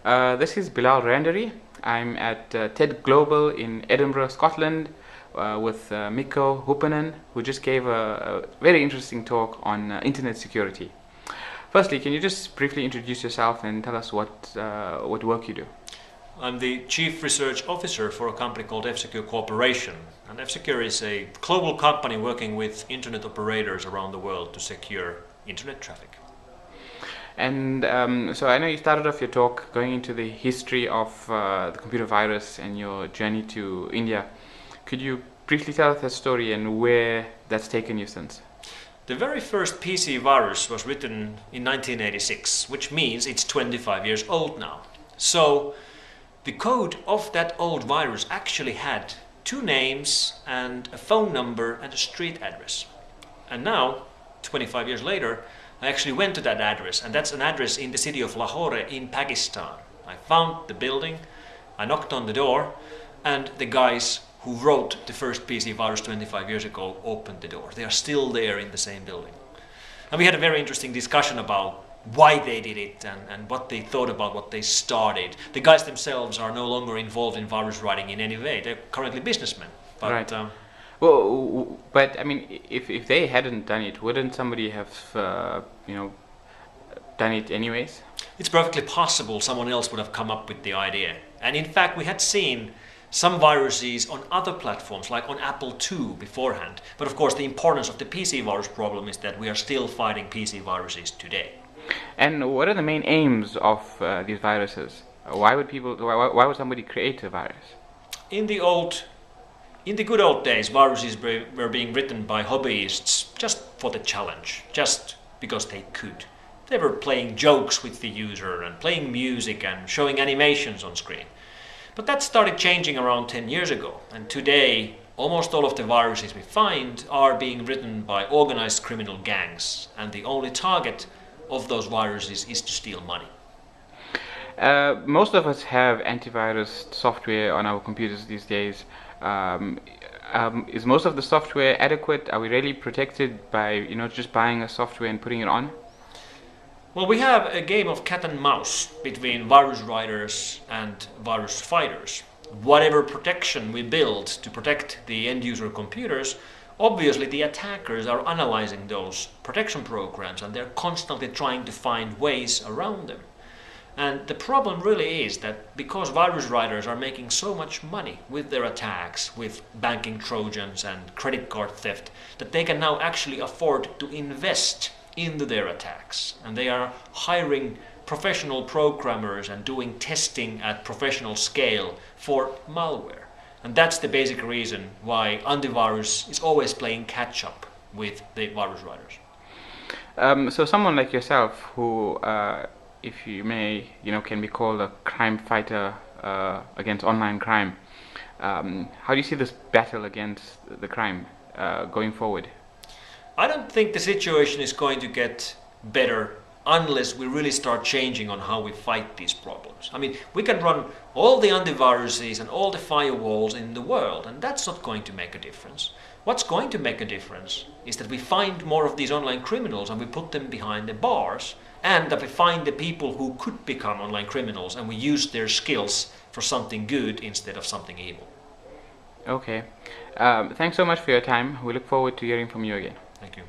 This is Bilal Randeree. I'm at TEDGlobal in Edinburgh, Scotland, with Mikko Hypponen, who just gave a very interesting talk on internet security. Firstly, can you just briefly introduce yourself and tell us what work you do? I'm the Chief Research Officer for a company called F-Secure Corporation. And F-Secure is a global company working with internet operators around the world to secure internet traffic. And so I know you started off your talk going into the history of the computer virus and your journey to India. Could you briefly tell us that story and where that's taken you since? The very first PC virus was written in 1986, which means it's 25 years old now. So the code of that old virus actually had two names and a phone number and a street address. And now, 25 years later, I actually went to that address, and that's an address in the city of Lahore in Pakistan. I found the building, I knocked on the door, and the guys who wrote the first PC virus 25 years ago opened the door. They are still there in the same building. And we had a very interesting discussion about why they did it and what they thought about what they started. The guys themselves are no longer involved in virus writing in any way. They're currently businessmen. But, right. Well, but I mean, if they hadn't done it, wouldn't somebody have, done it anyways? It's perfectly possible someone else would have come up with the idea. And in fact, we had seen some viruses on other platforms, like on Apple II beforehand. But of course, the importance of the PC virus problem is that we are still fighting PC viruses today. And what are the main aims of these viruses? Why would somebody create a virus? In the good old days, viruses were being written by hobbyists just for the challenge, just because they could. They were playing jokes with the user and playing music and showing animations on screen. But that started changing around 10 years ago, and today almost all of the viruses we find are being written by organized criminal gangs, and the only target of those viruses is to steal money. Most of us have antivirus software on our computers these days. Is most of the software adequate? Are we really protected by just buying a software and putting it on? Well, we have a game of cat and mouse between virus writers and virus fighters. Whatever protection we build to protect the end user computers, obviously the attackers are analyzing those protection programs and they're constantly trying to find ways around them. And the problem really is that because virus writers are making so much money with their attacks, with banking trojans and credit card theft, that they can now actually afford to invest into their attacks. And they are hiring professional programmers and doing testing at professional scale for malware. And that's the basic reason why antivirus is always playing catch up with the virus writers. So someone like yourself who if you may, can be called a crime fighter against online crime. How do you see this battle against the crime going forward? I don't think the situation is going to get better unless we really start changing on how we fight these problems. I mean, we can run all the antiviruses and all the firewalls in the world, and that's not going to make a difference. What's going to make a difference is that we find more of these online criminals and we put them behind the bars, and that we find the people who could become online criminals and we use their skills for something good instead of something evil. Okay. Thanks so much for your time. We look forward to hearing from you again. Thank you.